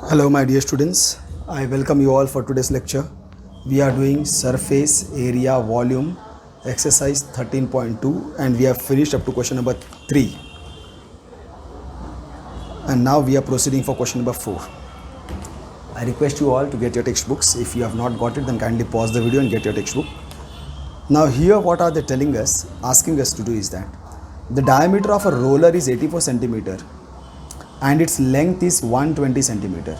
Hello my dear students, I welcome you all for today's lecture. We are doing surface area volume exercise 13.2 and we have finished up to question number 3. And now we are proceeding for question number 4. I request you all to get your textbooks. If you have not got it, then kindly pause the video and get your textbook. Now here what are they telling us, asking us to do is that the diameter of a roller is 84 centimeter and its length is 120 centimeter.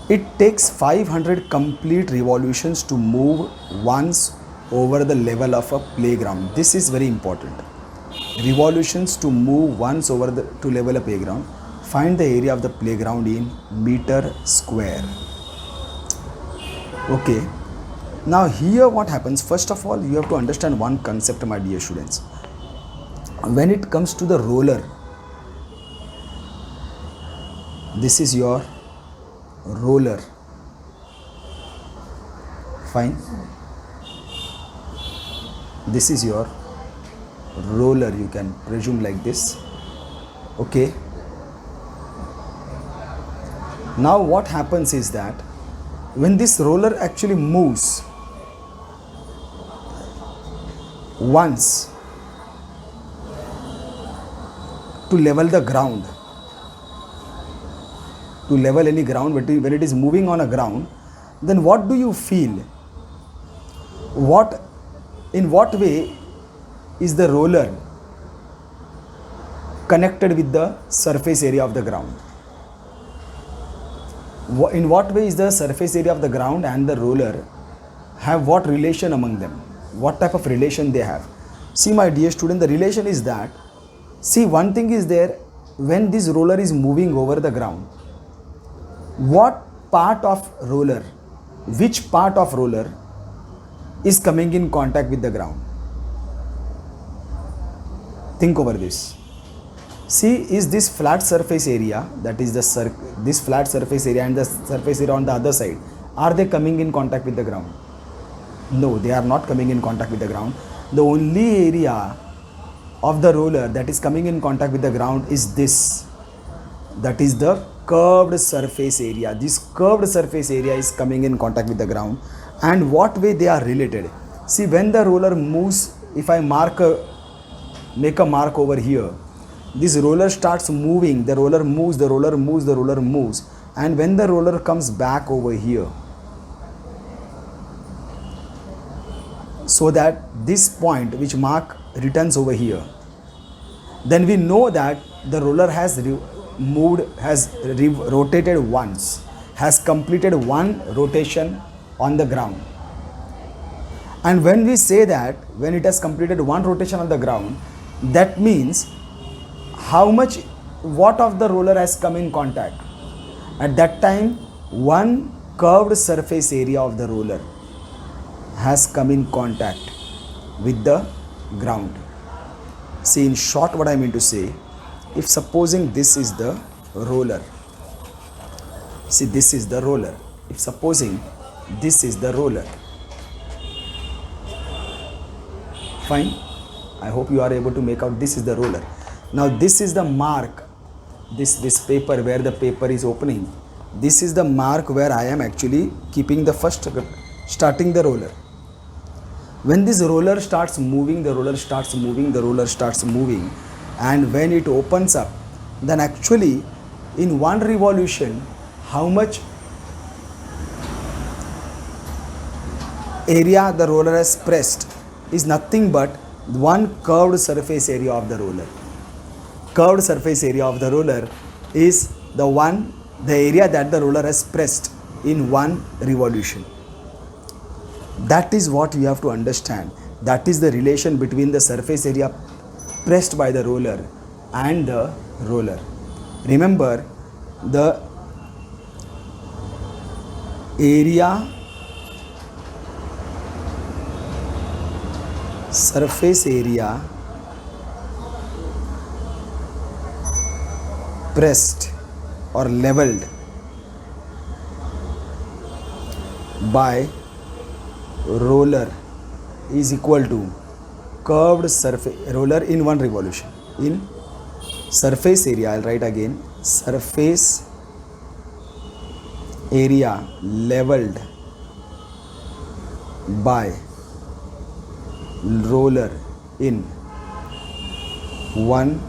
It takes 500 complete revolutions to move once over the level of a playground. This is very important. Revolutions to move once over to level a playground. Find the area of the playground in meter square. Okay. Now here what happens, first of all you have to understand one concept, my dear students. When it comes to the roller, this is your roller, fine, this is your roller, you can presume like this, okay. Now what happens is that when this roller actually moves once to level the ground, to level any ground, but when it is moving on a ground, then what do you feel? In what way is the roller connected with the surface area of the ground? In what way is the surface area of the ground and the roller have what relation among them? What type of relation they have? See my dear student, the relation is that, see, one thing is there, when this roller is moving over the ground, what part of roller, which part of roller is coming in contact with the ground? Think over this. See, is this flat surface area, that is this flat surface area and the surface area on the other side, are they coming in contact with the ground? No, they are not coming in contact with the ground. The only area of the roller that is coming in contact with the ground is this, that is the curved surface area. This curved surface area is coming in contact with the ground. And what way they are related? See, when the roller moves, if I make a mark over here, this roller starts moving, the roller moves, the roller moves, the roller moves, and when the roller comes back over here, so that this point which mark returns over here, then we know that the roller has rotated once, has completed one rotation on the ground. And when we say that, when it has completed one rotation on the ground, that means what of the roller has come in contact? At that time, one curved surface area of the roller has come in contact with the ground. See, in short, what I mean to say, if supposing this is the roller, see, this is the roller, if supposing this is the roller, fine, I hope you are able to make out this is the roller. Now this is the mark, this paper where the paper is opening, this is the mark where I am actually keeping the first, starting the roller. When this roller starts moving, the roller starts moving, the roller starts moving, and when it opens up, then actually in one revolution, how much area the roller has pressed is nothing but one curved surface area of the roller. Curved surface area of the roller is the area that the roller has pressed in one revolution. That is what you have to understand. That is the relation between the surface area pressed by the roller and the roller. Remember, the surface area pressed or leveled by roller is equal to curved surface roller in one revolution. In surface area, I'll write again, surface area leveled by roller in one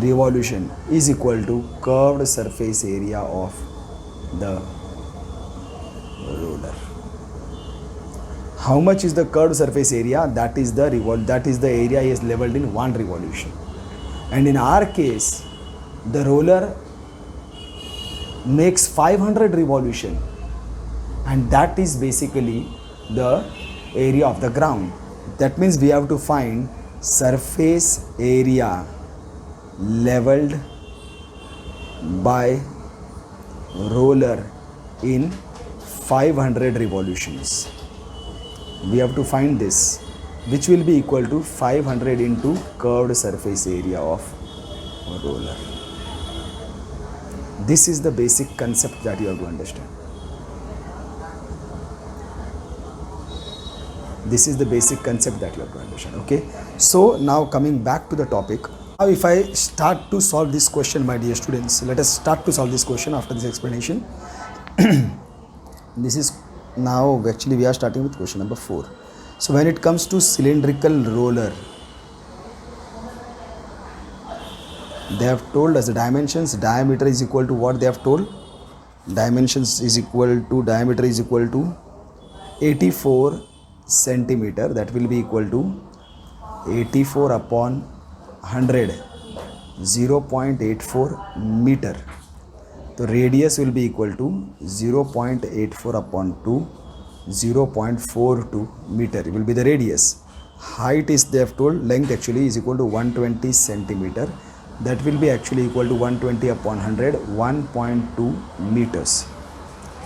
revolution is equal to curved surface area of the roller. How much is the curved surface area? That is the area is leveled in one revolution. And in our case, the roller makes 500 revolution, and that is basically the area of the ground. That means we have to find surface area leveled by roller in 500 revolutions. We have to find this, which will be equal to 500 into curved surface area of roller. This is the basic concept that you have to understand. This is the basic concept that you have to understand. Okay. So now coming back to the topic. Now if I start to solve this question, my dear students, let us start to solve this question after this explanation. This is now actually we are starting with question number 4. So when it comes to cylindrical roller, they have told us the dimensions. Diameter is equal to what they have told? Dimensions is equal to, diameter is equal to 84 centimeter. That will be equal to 84 upon 100, 0.84 meter. The radius will be equal to 0.84 upon 2, 0.42 meter. It will be the radius. Height is, they have told, length actually is equal to 120 centimeter. That will be actually equal to 120 upon 100, 1.2 meters.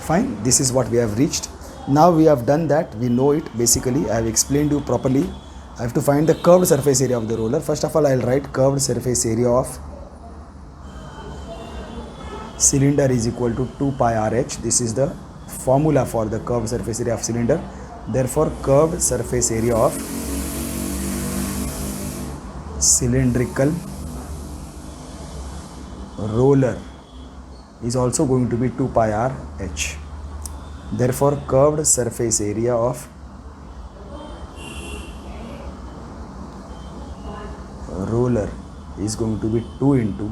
Fine. This is what we have reached. Now we have done that. We know it. Basically, I have explained you properly. I have to find the curved surface area of the roller. First of all, I will write curved surface area of cylinder is equal to 2 pi RH. This is the formula for the curved surface area of cylinder. Therefore, curved surface area of cylindrical roller is also going to be 2 pi RH. Therefore, curved surface area of roller is going to be 2 into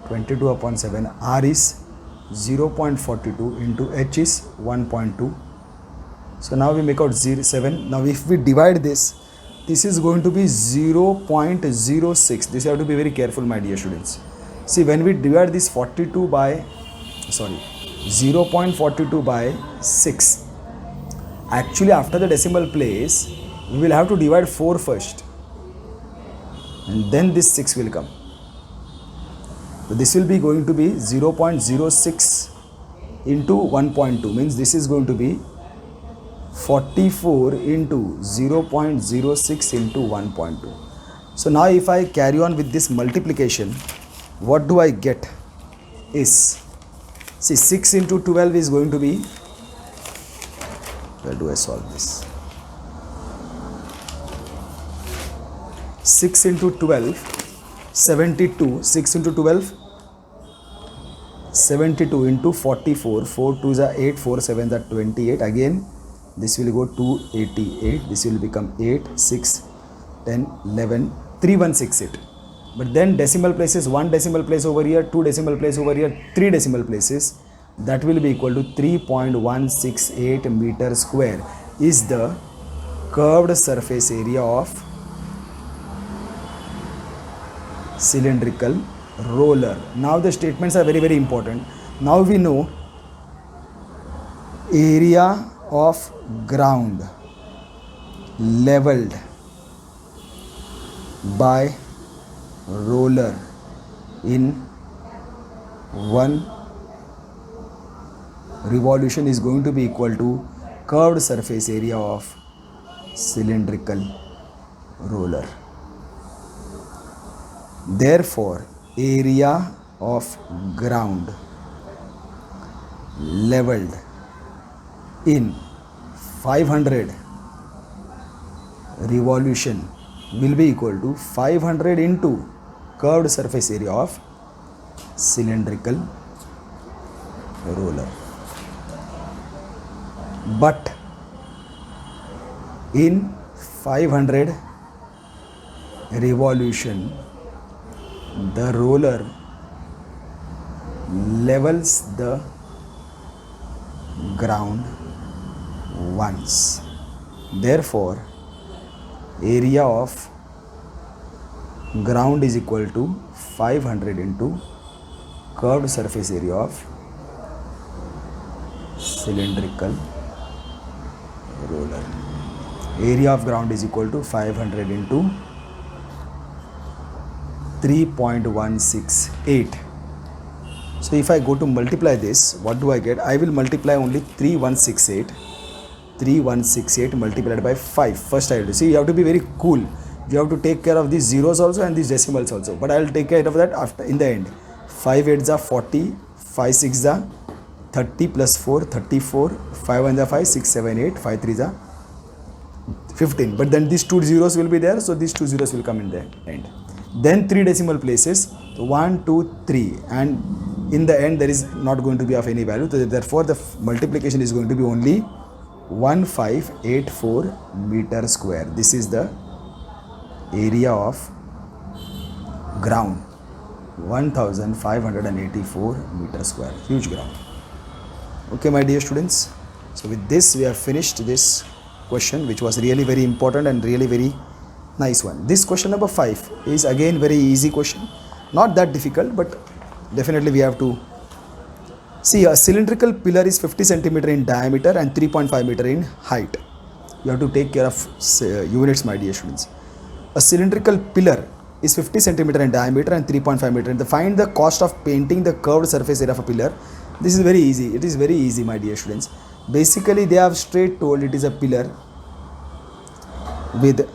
22 upon 7. R is 0.42 into H is 1.2. So now we make out 7. Now if we divide this, this is going to be 0.06. This you have to be very careful, my dear students. See, when we divide this 0.42 by 6, actually after the decimal place, we will have to divide 4 first, and then this 6 will come. So this will be going to be 0.06 into 1.2, means this is going to be 44 into 0.06 into 1.2. So now if I carry on with this multiplication, what do I get is, see, 6 into 12 is going to be, where do I solve this? 6 into 12, 72, 6 into 12, 72 into 44, 4 2s are 8, 4 7s are 28. Again, this will go 288, this will become 8, 6, 10, 11, 3168. But then decimal places, 1 decimal place over here, 2 decimal place over here, 3 decimal places, that will be equal to 3.168 meter square is the curved surface area of cylindrical roller. Now the statements are very, very important. Now we know area of ground leveled by roller in one revolution is going to be equal to curved surface area of cylindrical roller. Therefore, area of ground leveled in 500 revolution will be equal to 500 into curved surface area of cylindrical roller. But in 500 revolution, the roller levels the ground once. Therefore, area of ground is equal to 500 into curved surface area of cylindrical roller. Area of ground is equal to 500 into 3.168. So if I go to multiply this, what do I get? I will multiply only 3168 multiplied by 5. First I have to see, you have to be very cool. You have to take care of these zeros also and these decimals also, but I will take care of that after, in the end. 5 8s are 40, 5 6s are 30 plus 4 34, 5 1s are 5, 6 7 8, 5 3s are 15. But then these two zeros will be there, so these two zeros will come in the end. Then 3 decimal places, so 1 2 3, and in the end there is not going to be of any value, so therefore the multiplication is going to be only 1584 meter square. This is the area of ground, 1584 meter square, huge ground. Okay, my dear students, so with this we have finished this question, which was really very important and really very nice one. This question number 5 is again very easy question, not that difficult, but definitely we have to see. A cylindrical pillar is 50 centimeter in diameter and 3.5 meter in height. You have to take care of units, my dear students. A cylindrical pillar is 50 centimeter in diameter and 3.5 meter. Find the cost of painting the curved surface area of a pillar. This is very easy. It is very easy, my dear students. Basically, they have straight told it is a pillar with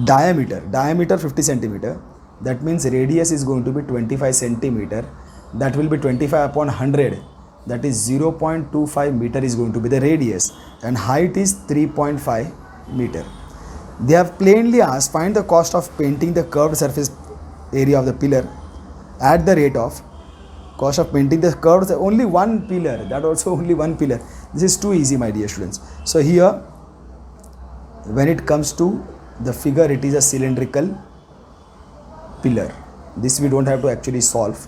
diameter 50 centimeter. That means radius is going to be 25 centimeter. That will be 25 upon 100. That is 0.25 meter is going to be the radius, and height is 3.5 meter. They have plainly asked, find the cost of painting the curved surface area of the pillar at the rate of cost of painting the curved, only one pillar, that also only one pillar. This is too easy, my dear students. So here, when it comes to the figure, it is a cylindrical pillar. This we don't have to actually solve,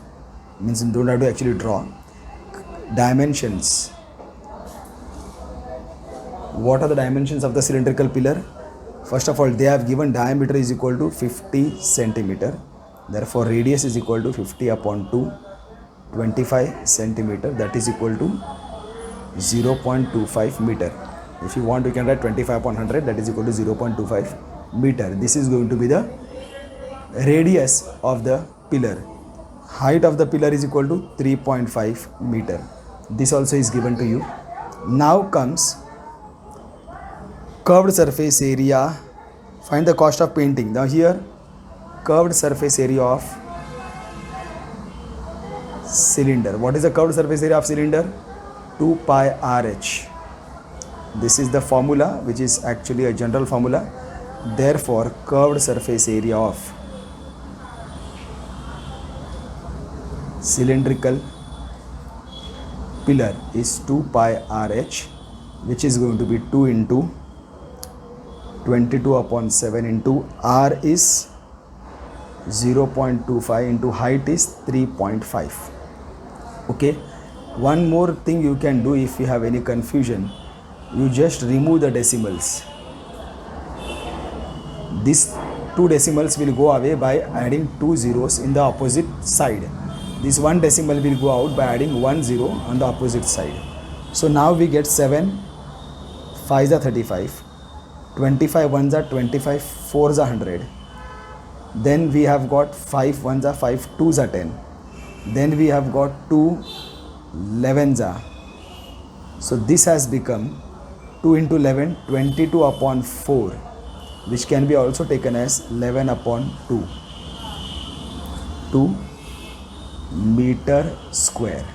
means we don't have to actually draw. Dimensions. What are the dimensions of the cylindrical pillar? First of all, they have given diameter is equal to 50 centimeter. Therefore, radius is equal to 50 upon 2, 25 centimeter. That is equal to 0.25 meter. If you want, you can write 25 upon 100. That is equal to 0.25 meter. This is going to be the radius of the pillar. Height of the pillar is equal to 3.5 meter. This also is given to you. Now comes curved surface area. Find the cost of painting. Now here, curved surface area of cylinder. What is the curved surface area of cylinder? 2 pi RH. This is the formula, which is actually a general formula. Therefore, curved surface area of cylindrical pillar is 2 pi RH, which is going to be 2 into 22 upon 7 into R is 0.25 into height is 3.5. Okay, one more thing you can do if you have any confusion, you just remove the decimals. These two decimals will go away by adding 2 zeros in the opposite side. This one decimal will go out by adding 1 zero on the opposite side. So now we get 7 5s are 35, 25 1s are 25, 4s are 100. Then we have got 5 1s are 5, 2s are 10. Then we have got 2 11s are. So this has become 2 into 11, 22 upon 4, which can be also taken as 11 upon 2 meter square.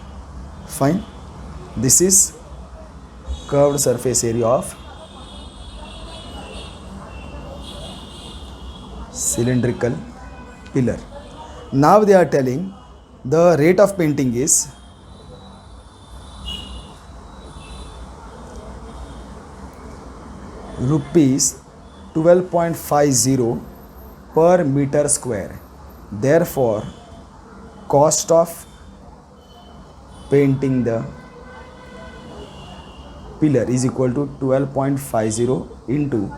Fine. This is curved surface area of cylindrical pillar. Now they are telling the rate of painting is rupees 12.50 per meter square. Therefore, cost of painting the pillar is equal to 12.50 into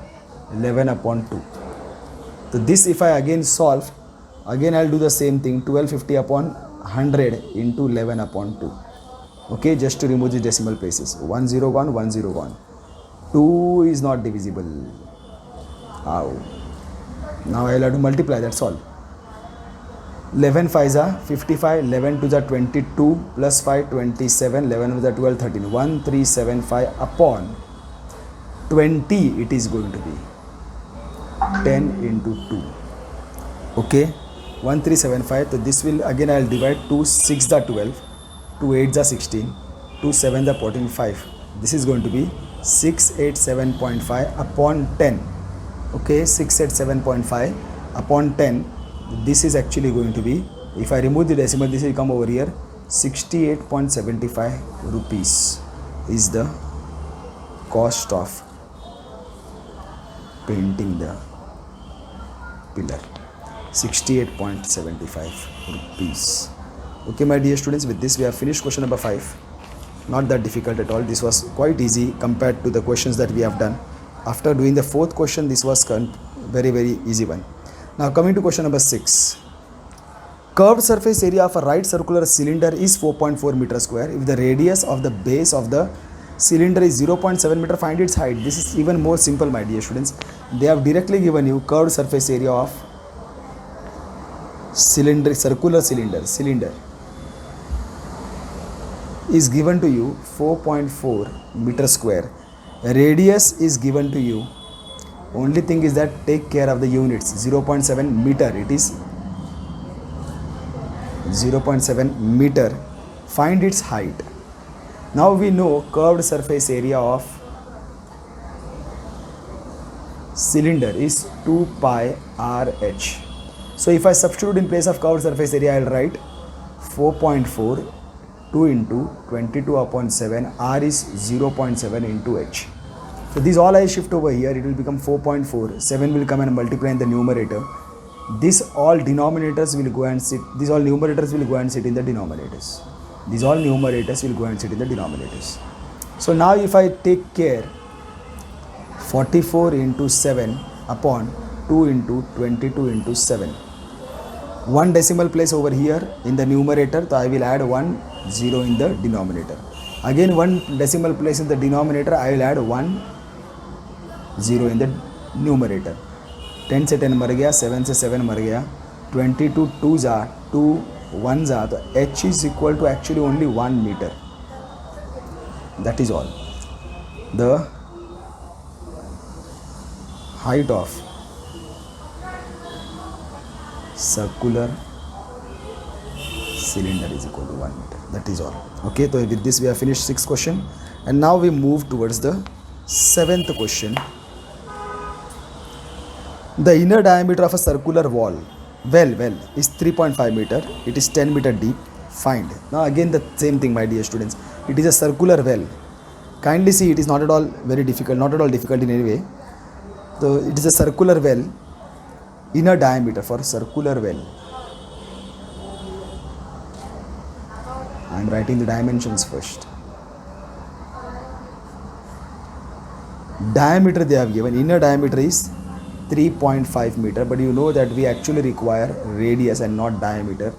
11 upon 2. So this, if I again solve, again I'll do the same thing, 1250 upon 100 into 11 upon 2. Okay, just to remove the decimal places. 1 0 gone, 1 0 gone. 2 is not divisible. Ow. Now I'll have to multiply, that's all. 11 5s are 55, 11 2s are 22, plus 5 27, 11 2s are 12 13. 1375 upon 20 it is going to be 10 into 2. Okay, 1375. So this will again I'll divide. 2 6 are 12, 2 8s are 16, 2 7s are 14, 5. This is going to be 687.5 upon 10. Okay, 687.5 upon 10. This is actually going to be, if I remove the decimal, this will come over here, 68.75 rupees is the cost of painting the pillar. 68.75 rupees. Okay, my dear students, with this we have finished question number 5. Not that difficult at all. This was quite easy compared to the questions that we have done. After doing the fourth question, this was very easy one. Now coming to question number 6. Curved surface area of a right circular cylinder is 4.4 meter square. If the radius of the base of the cylinder is 0.7 meter, find its height. This is even more simple, my dear students. They have directly given you curved surface area of circular cylinder is given to you 4.4 meter square. Radius is given to you. Only thing is that take care of the units. 0.7 meter, it is 0.7 meter. Find its height. Now we know curved surface area of cylinder is 2 pi RH. So if I substitute in place of curved surface area, I will write 4.4 2 into 22 upon 7. R is 0.7 into H. So these all I shift over here, it will become 4.4. 7 will come and multiply in the numerator. This all denominators will go and sit. These all numerators will go and sit in the denominators. These all numerators will go and sit in the denominators. So now if I take care, 44 into 7 upon 2 into 22 into 7. One decimal place over here in the numerator, so I will add 1 0 in the denominator. Again one decimal place in the denominator, I will add 1 0 in the numerator. 10 से 10 मर गया, 7 से 7 मर गया, 22 2s are 2 1s are, तो H is equal to actually only 1 meter. That is all. The height of circular cylinder is equal to 1 meter. That is all. Okay, so with this we have finished 6th question, and now we move towards the 7th question. The inner diameter of a circular well is 3.5 meter. It is 10 meter deep. Find. Now again the same thing, my dear students. It is a circular well. Kindly see, it is not at all very difficult, not at all difficult in any way. So it is a circular well. Inner diameter for circular well. I am writing the dimensions first. Diameter they have given. Inner diameter is 3.5 meter, but you know that we actually require radius and not diameter.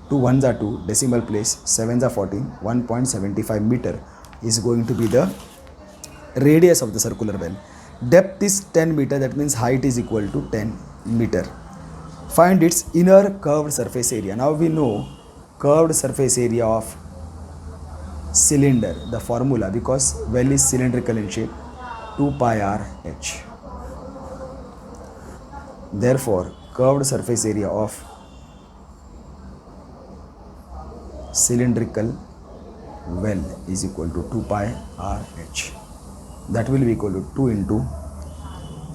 2 1s are 2, decimal place, 7s are 14, 1.75 meter is going to be the radius of the circular well. Depth is 10 meter, that means height is equal to 10 meter. Find its inner curved surface area. Now we know curved surface area of cylinder, the formula, because well is cylindrical in shape, 2 pi r h. Therefore, curved surface area of cylindrical well is equal to 2 pi r h. That will be equal to 2 into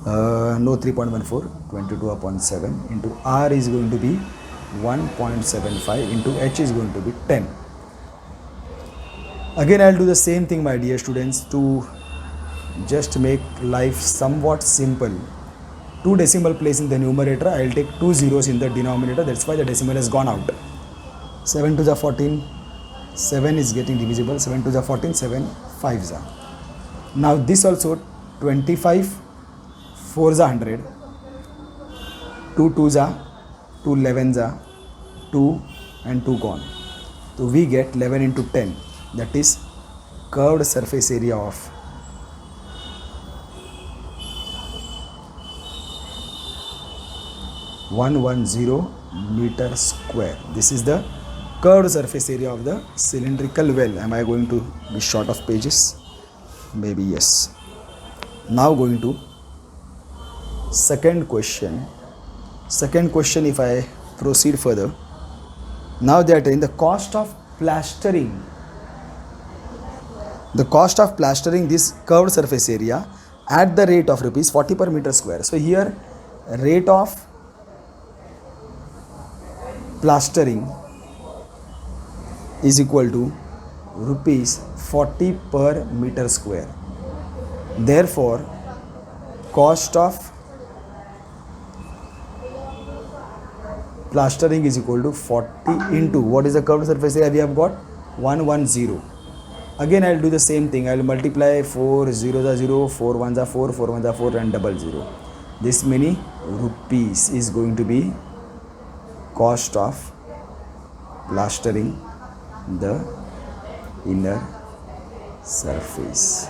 3.14, 22 upon 7 into r is going to be 1.75 into h is going to be 10. Again I will do the same thing, my dear students, to just make life somewhat simple. 2 decimal place in the numerator, I will take 2 zeros in the denominator, that's why the decimal has gone out. 7 to the 14, 7 is getting divisible, 7 to the 14, 7 5s are. Now this also 25, 4s are 100, 2 2s are, 2 11s are, 2 and 2 gone. So we get 11 into 10, that is curved surface area of 110 meter square. This is the curved surface area of the cylindrical well. Am I going to be short of pages? Maybe yes. Now going to second question. Second question, if I proceed further, now they are telling the cost of plastering. The cost of plastering this curved surface area at the rate of rupees 40 per meter square. So here rate of plastering is equal to rupees 40 per meter square. Therefore, cost of plastering is equal to 40 into what is the curved surface area we have got? 110. Again I will do the same thing. I will multiply 4 zeros are 0, 4 ones are 4, 4 ones are 4 and double 0. This many rupees is going to be cost of plastering the inner surface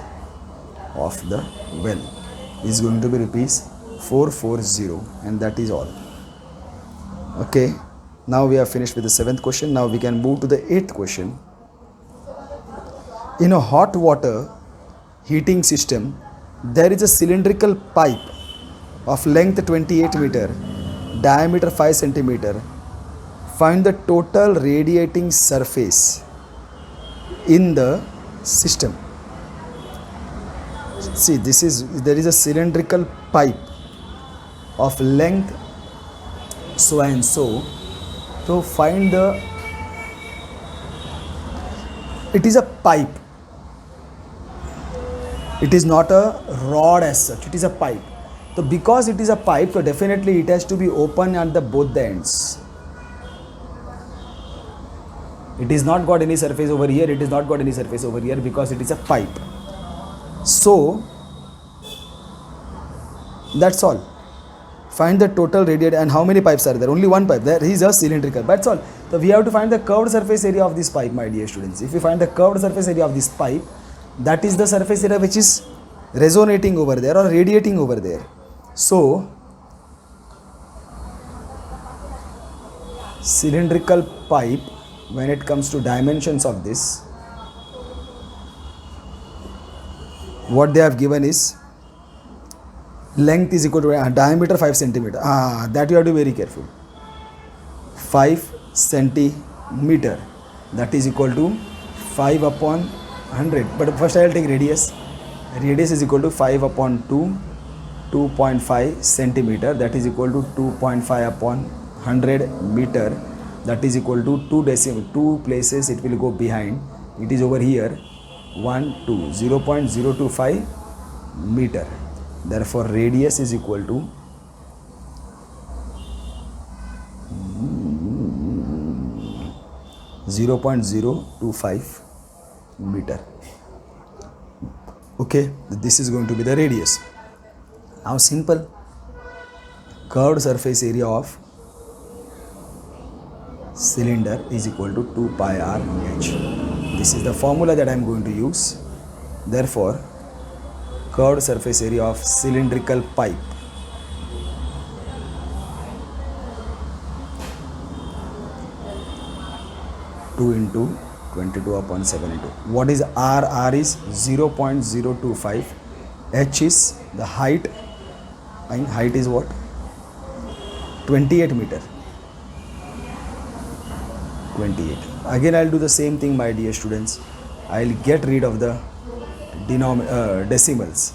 of the well is going to be rupees 440, and that is all. Okay, now we have finished with the 7th question. Now we can move to the 8th question. In a hot water heating system, there is a cylindrical pipe of length 28 meter, diameter 5 centimeter. Find the total radiating surface in the system. See, there is a cylindrical pipe of length so and so. So find the, it is a pipe. It is not a rod as such, it is a pipe. So because it is a pipe, so definitely it has to be open at the both the ends. It is not got any surface over here, it is not got any surface over here because it is a pipe. So that's all. Find the total radius and how many pipes are there? Only one pipe. There is a cylindrical. That's all. So we have to find the curved surface area of this pipe, my dear students. If we find the curved surface area of this pipe, that is the surface area which is resonating over there or radiating over there. So cylindrical pipe, when it comes to dimensions of this, what they have given is length is equal to diameter 5 centimeter. That you have to be very careful. 5 centimeter, that is equal to 5 upon 100. But first I will take radius. Radius is equal to 5 upon 2, 2.5 centimeter, that is equal to 2.5 upon 100 meter, that is equal to 2 places it will go behind. It is over here 0.025 meter. Therefore radius is equal to 0.025 meter. Okay, this is going to be the radius. Now simple, curved surface area of cylinder is equal to 2 pi r h. This is the formula that I am going to use. Therefore curved surface area of cylindrical pipe (2 into 22 upon 7 into). What is R? R is 0.025. H is the height, and height is what? 28 meter. 28. Again I will do the same thing, my dear students. I will get rid of the decimals.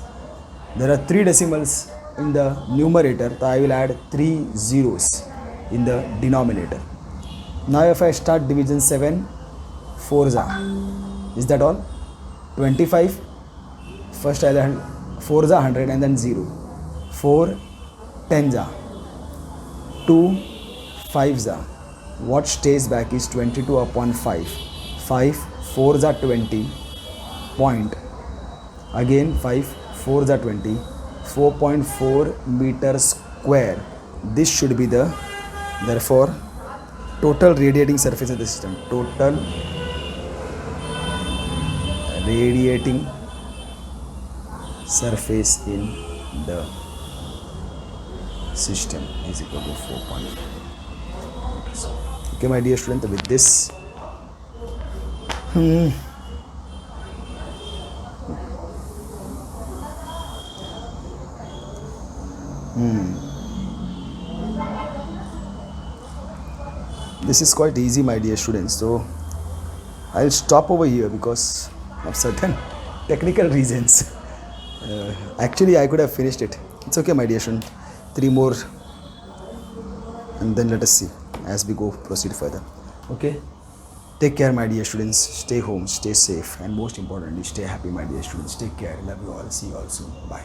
There are 3 decimals in the numerator, so I will add 3 zeros in the denominator. Now if I start division, 7 4s are, is that all? 25, first I will 4 is 100 and then 0. 4 10s are 2 5s are. What stays back is 22 upon 5. 5 4s are 20. Point. Again 5 4s are 20. 4.4 meter square. This should be the, therefore, total radiating surface of the system. Total radiating surface in the system is equal to 4.4. Okay, my dear student, with this this is quite easy, my dear students. So I'll stop over here because of certain technical reasons. Actually, I could have finished it. It's okay, my dear student. 3 more, and then let us see as we go proceed further. Okay. Take care, my dear students. Stay home, stay safe, and most importantly, stay happy, my dear students. Take care. Love you all. See you all soon. Bye.